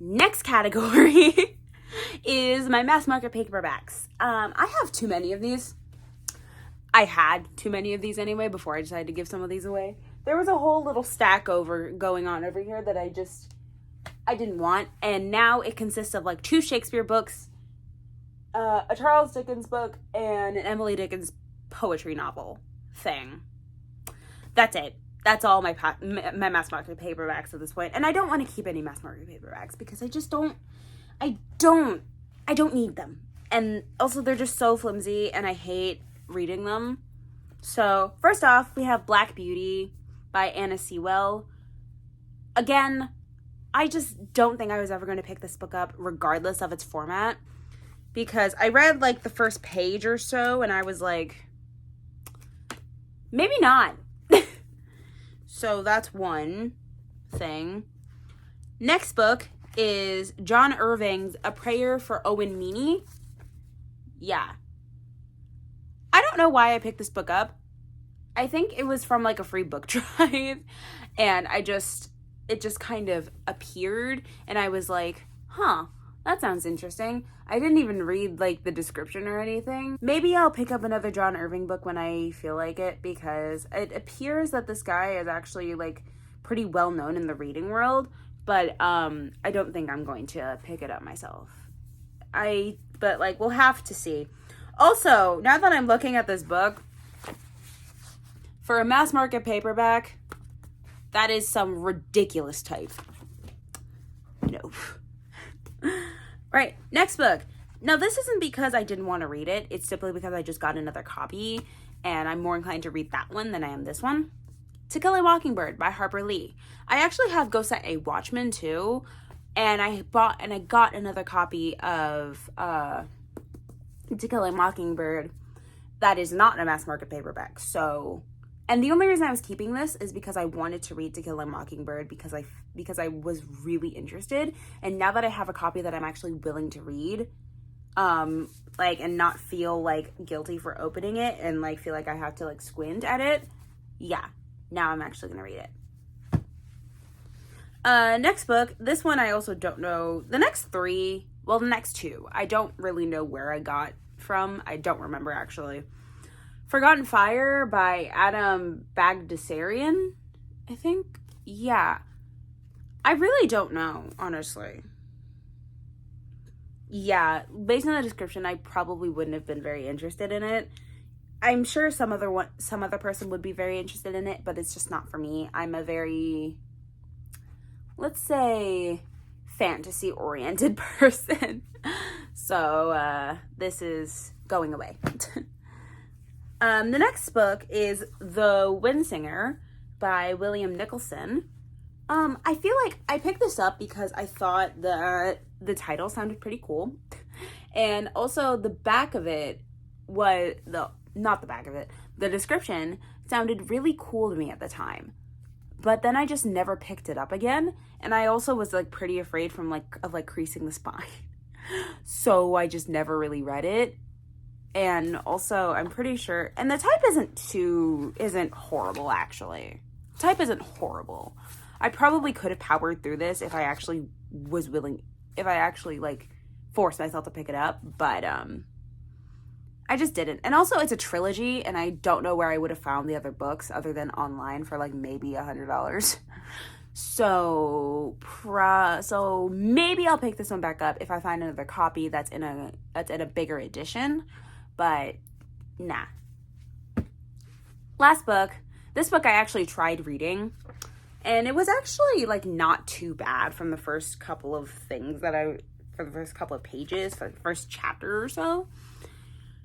Next category is my mass market paperbacks. I have too many of these. I had too many of these anyway before I decided to give some of these away. There was a whole little stack going on over here that I didn't want, and now it consists of like 2 Shakespeare books, a Charles Dickens book, and an Emily Dickens poetry novel thing. That's it. That's all my mass market paperbacks at this point. And I don't want to keep any mass market paperbacks because I don't need them. And also they're just so flimsy and I hate reading them. So first off, we have Black Beauty by Anna Sewell. Again, I just don't think I was ever going to pick this book up regardless of its format, because I read like the first page or so and I was like, maybe not. So that's one thing. Next book is John Irving's A Prayer for Owen Meany. Yeah. I don't know why I picked this book up. I think it was from like a free book drive, and it just kind of appeared, and I was like, that sounds interesting. I didn't even read like the description or anything. Maybe I'll pick up another John Irving book when I feel like it, because it appears that this guy is actually like pretty well known in the reading world, but I don't think I'm going to pick it up myself. But like we'll have to see. Also, now that I'm looking at this book, for a mass market paperback, that is some ridiculous type. No. Right, next book. Now, this isn't because I didn't want to read it. It's simply because I just got another copy, and I'm more inclined to read that one than I am this one. To Kill a Mockingbird by Harper Lee. I actually have Go Set a Watchman, too, and I got another copy of To Kill a Mockingbird that is not a mass market paperback, so... And the only reason I was keeping this is because I wanted to read To Kill a Mockingbird because I was really interested. And now that I have a copy that I'm actually willing to read, and not feel like guilty for opening it and like feel like I have to like squint at it, yeah, now I'm actually gonna read it. Next book. This one I also don't know. The next 2, I don't really know where I got from. I don't remember actually. Forgotten Fire by Adam Bagdasarian, I think. Yeah. I really don't know, honestly. Yeah, based on the description, I probably wouldn't have been very interested in it. I'm sure some other person would be very interested in it, but it's just not for me. I'm a very, let's say, fantasy-oriented person. So, this is going away. The next book is The Windsinger by William Nicholson. I feel like I picked this up because I thought the title sounded pretty cool. And also the back of it the description sounded really cool to me at the time. But then I just never picked it up again. And I also was like pretty afraid of creasing the spine. So I just never really read it. And also, I'm pretty sure, and the type isn't horrible, actually. Type isn't horrible. I probably could have powered through this if I actually was willing, if I actually, forced myself to pick it up, but, I just didn't. And also, it's a trilogy, and I don't know where I would have found the other books other than online for, maybe $100. So maybe I'll pick this one back up if I find another copy that's in a bigger edition. But, nah. Last book. This book I actually tried reading. And it was actually, not too bad from the first couple of pages, for the first chapter or so.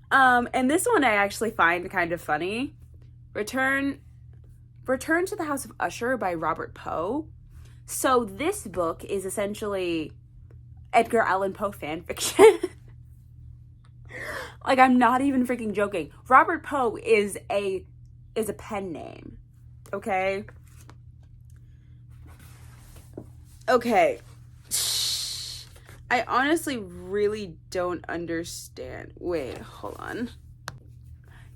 And this one I actually find kind of funny. Return to the House of Usher by Robert Poe. So this book is essentially Edgar Allan Poe fan fiction. I'm not even freaking joking. Robert Poe is a pen name. Okay? Okay. I honestly really don't understand. Wait, hold on.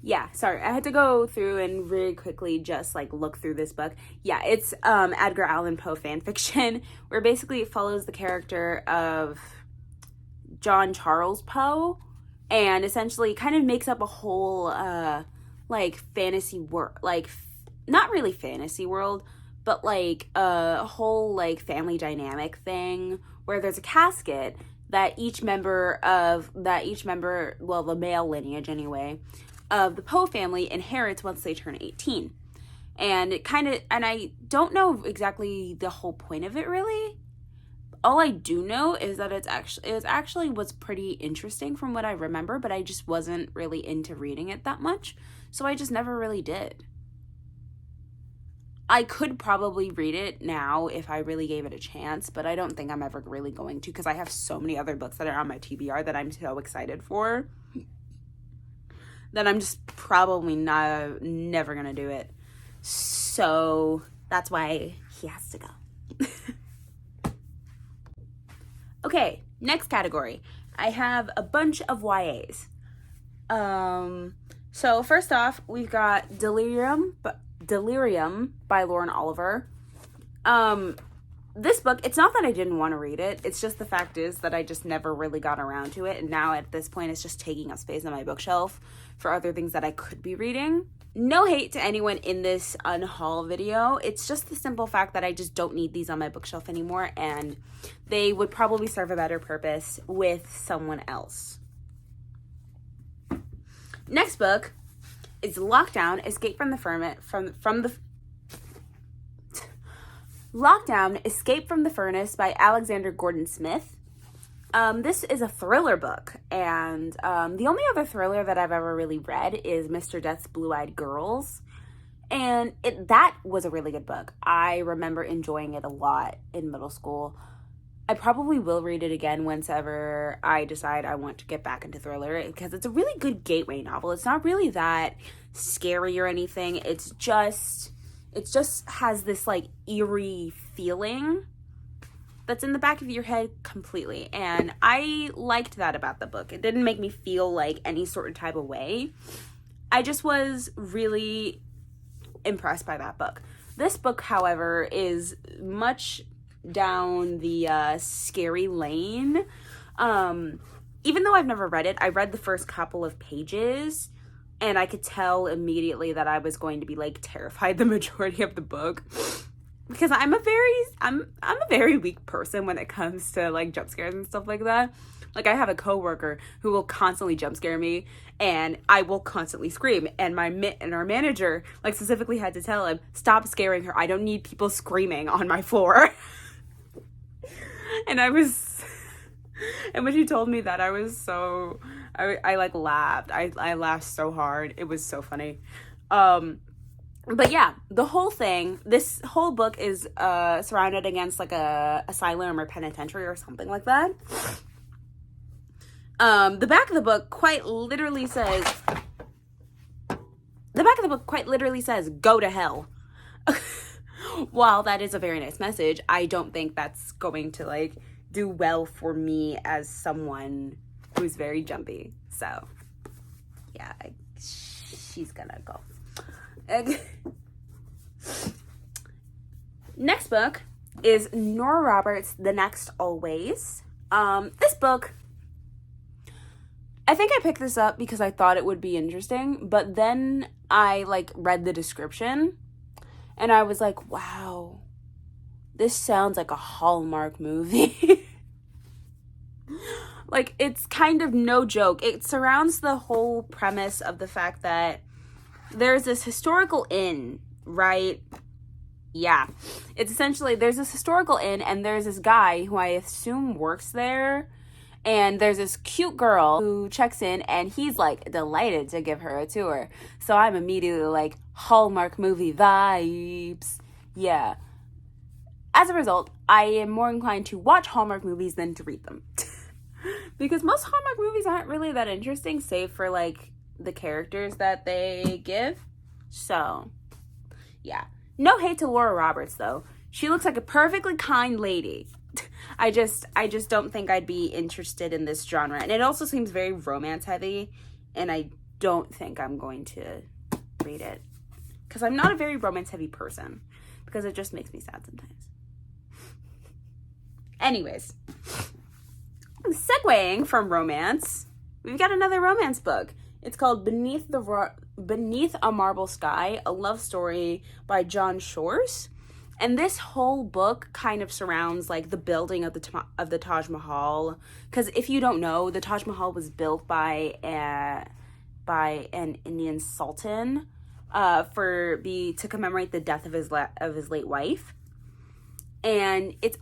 Yeah, sorry. I had to go through and really quickly just like look through this book. Yeah, it's Edgar Allan Poe fan fiction where basically it follows the character of John Charles Poe and essentially kind of makes up a whole like fantasy world, like not really fantasy world, but like a whole like family dynamic thing where there's a casket that each member, well, the male lineage anyway, of the Poe family inherits once they turn 18. And it kind of, and I don't know exactly the whole point of it really. All I do know is that it actually was pretty interesting from what I remember, but I just wasn't really into reading it that much, so I just never really did. I could probably read it now if I really gave it a chance, but I don't think I'm ever really going to because I have so many other books that are on my TBR that I'm so excited for that I'm just probably never gonna do it. So that's why he has to go. Okay, next category. I have a bunch of YAs. So first off, we've got Delirium by Lauren Oliver. This book, it's not that I didn't want to read it. It's just the fact is that I just never really got around to it. And now at this point, it's just taking up space on my bookshelf for other things that I could be reading. No hate to anyone in this unhaul video. It's just the simple fact that I just don't need these on my bookshelf anymore. And they would probably serve a better purpose with someone else. Next book is Lockdown: Escape from the Furnace by Alexander Gordon Smith. This is a thriller book, and the only other thriller that I've ever really read is Mr. Death's Blue-Eyed Girls, and that was a really good book. I remember enjoying it a lot in middle school. I probably will read it again whenever I decide I want to get back into thriller because it's a really good gateway novel. It's not really that scary or anything. It just has this like eerie feeling that's in the back of your head completely. And I liked that about the book. It didn't make me feel like any sort of type of way. I just was really impressed by that book. This book, however, is much down the scary lane. Even though I've never read it, I read the first couple of pages and I could tell immediately that I was going to be like terrified the majority of the book because I'm a very weak person when it comes to like jump scares and stuff like that. Like I have a coworker who will constantly jump scare me and I will constantly scream, and our manager like specifically had to tell him, stop scaring her. I don't need people screaming on my floor. And when she told me that, I was so, I like laughed. I laughed so hard. It was so funny. But yeah, this whole book is surrounded against like a asylum or penitentiary or something like that. The back of the book quite literally says, go to hell. While that is a very nice message, I don't think that's going to like do well for me as someone who's very jumpy. So yeah, she's gonna go. Next book is Nora Roberts' The Next Always. This book, I think I picked this up because I thought it would be interesting, but then I like read the description and I was like, wow, this sounds like a Hallmark movie. Like, it's kind of no joke. It surrounds the whole premise of the fact that there's this historical inn, right? Yeah. It's essentially, there's this historical inn and there's this guy who I assume works there. And there's this cute girl who checks in and he's like delighted to give her a tour. So I'm immediately like, Hallmark movie vibes. Yeah. As a result, I am more inclined to watch Hallmark movies than to read them. Because most Hallmark movies aren't really that interesting, save for like the characters that they give. So, yeah. No hate to Laura Roberts though. She looks like a perfectly kind lady. I just don't think I'd be interested in this genre. And it also seems very romance heavy. And I don't think I'm going to read it. Because I'm not a very romance-heavy person. Because it just makes me sad sometimes. Anyways. Segueing from romance, we've got another romance book. It's called Beneath a Marble Sky, a love story by John Shores. And this whole book kind of surrounds like the building of the Taj Mahal. Because if you don't know, the Taj Mahal was built by an Indian sultan to commemorate the death of his late wife. And it's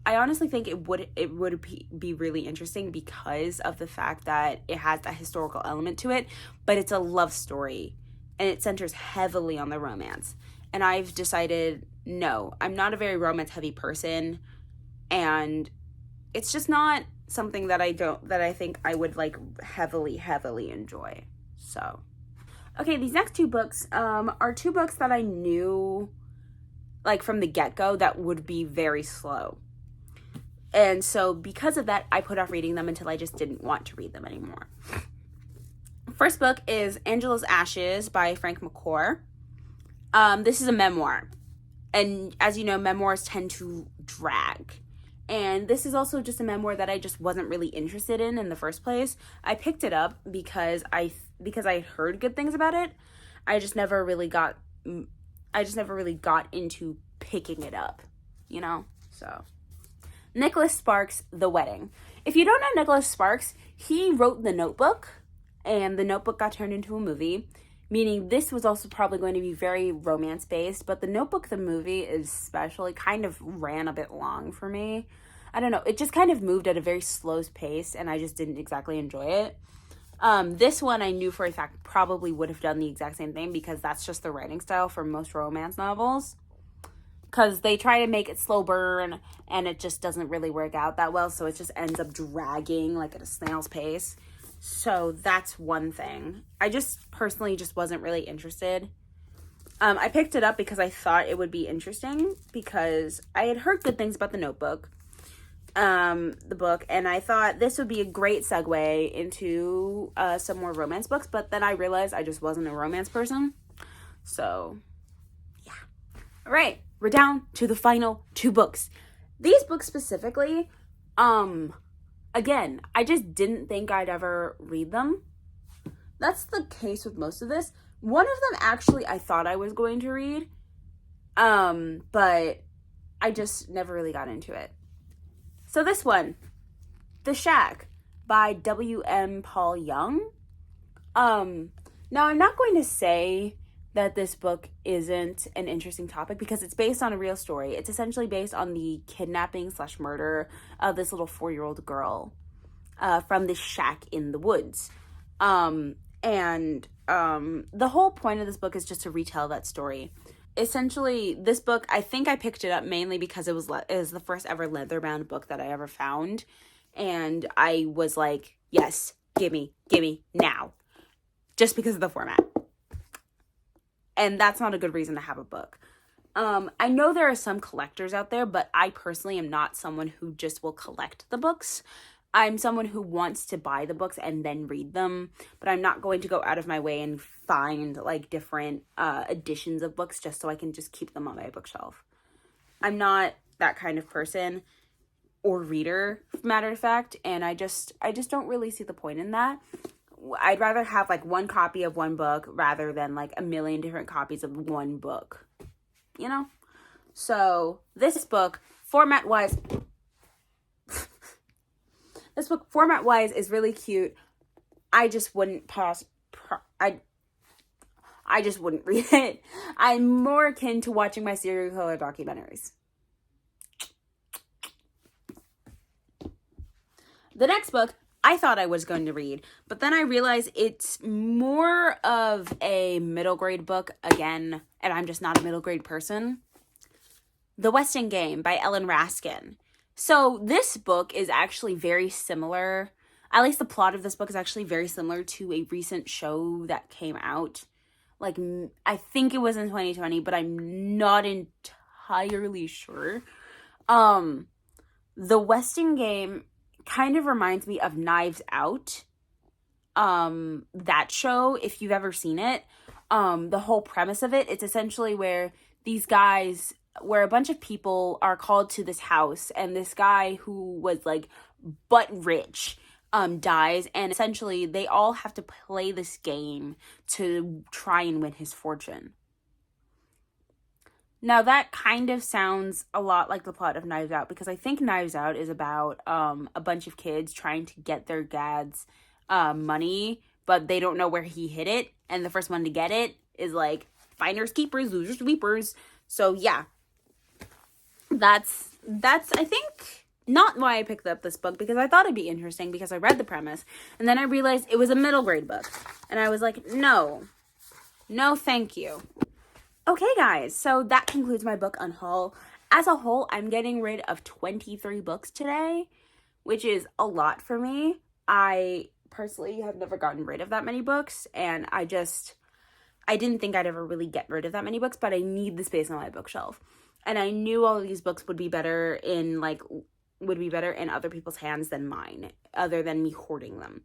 I honestly think it would be really interesting because of the fact that it has that historical element to it, but it's a love story and it centers heavily on the romance. And I've decided, no, I'm not a very romance heavy person, and it's just not something that I think I would like heavily enjoy. So, okay, these next two books are two books that I knew like from the get-go that would be very slow. And so because of that, I put off reading them until I just didn't want to read them anymore. First book is Angela's Ashes by Frank McCourt. This is a memoir. And as you know, memoirs tend to drag. And this is also just a memoir that I just wasn't really interested in the first place. I picked it up because I heard good things about it. I just never really got into picking it up, you know? So, Nicholas Sparks' The Wedding. If you don't know Nicholas Sparks, he wrote The Notebook, and The Notebook got turned into a movie, meaning this was also probably going to be very romance-based, but The Notebook, the movie, especially kind of ran a bit long for me. I don't know, it just kind of moved at a very slow pace, and I just didn't exactly enjoy it. This one I knew for a fact probably would have done the exact same thing because that's just the writing style for most romance novels. Because they try to make it slow burn and it just doesn't really work out that well. So it just ends up dragging like at a snail's pace. So that's one thing. I just personally just wasn't really interested. I picked it up because I thought it would be interesting because I had heard good things about The Notebook. The book, and I thought this would be a great segue into some more romance books, but then I realized I just wasn't a romance person. So, yeah. All right, we're down to the final two books. These books specifically, again, I just didn't think I'd ever read them. That's the case with most of this. One of them actually I thought I was going to read, but I just never really got into it. So this one, The Shack by W.M. Paul Young. Now I'm not going to say that this book isn't an interesting topic because it's based on a real story. It's essentially based on the kidnapping/murder of this little 4-year-old girl from this shack in the woods. The whole point of this book is just to retell that story. Essentially, this book, I think I picked it up mainly because it was the first ever leather-bound book that I ever found. And I was like, yes, gimme, now. Just because of the format. And that's not a good reason to have a book. I know there are some collectors out there, but I personally am not someone who just will collect the books. I'm someone who wants to buy the books and then read them, but I'm not going to go out of my way and find like different editions of books just so I can just keep them on my bookshelf. I'm not that kind of person or reader, matter of fact, and I just don't really see the point in that. I'd rather have like one copy of one book rather than like a million different copies of one book, you know? So this book, format-wise, is really cute. I just wouldn't I just wouldn't read it. I'm more akin to watching my serial killer documentaries. The next book I thought I was going to read, but then I realized it's more of a middle grade book again, and I'm just not a middle grade person. The Westing Game by Ellen Raskin. So this book is actually very similar, at least the plot of this book is actually very similar to a recent show that came out. Like, I think it was in 2020, but I'm not entirely sure. The Westing Game kind of reminds me of Knives Out. that show, if you've ever seen it. The whole premise of it, it's essentially where a bunch of people are called to this house, and this guy who was like but rich dies, and essentially they all have to play this game to try and win his fortune. Now that kind of sounds a lot like the plot of Knives Out, because I think Knives Out is about a bunch of kids trying to get their dad's money, but they don't know where he hid it, and the first one to get it is like finders keepers, losers weepers. So yeah, that's I think not why I picked up this book, because I thought it'd be interesting because I read the premise and then I realized it was a middle grade book, and I was like, no thank you. Okay guys, so that concludes my book unhaul. As a whole, I'm getting rid of 23 books today, which is a lot for me. I personally have never gotten rid of that many books, and I didn't think I'd ever really get rid of that many books, but I need the space on my bookshelf. And I knew all of these books would be better in other people's hands than mine, other than me hoarding them.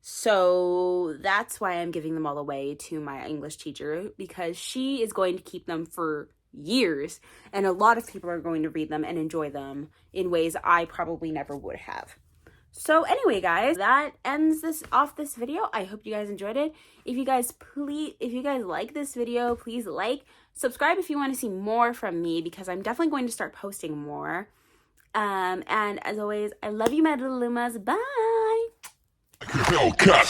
So that's why I'm giving them all away to my English teacher, because she is going to keep them for years, and a lot of people are going to read them and enjoy them in ways I probably never would have. So anyway, guys, that ends this video. I hope you guys enjoyed it. If you guys like this video, please subscribe if you want to see more from me, because I'm definitely going to start posting more. And as always, I love you, my little Lumas. Bye. Hellcat.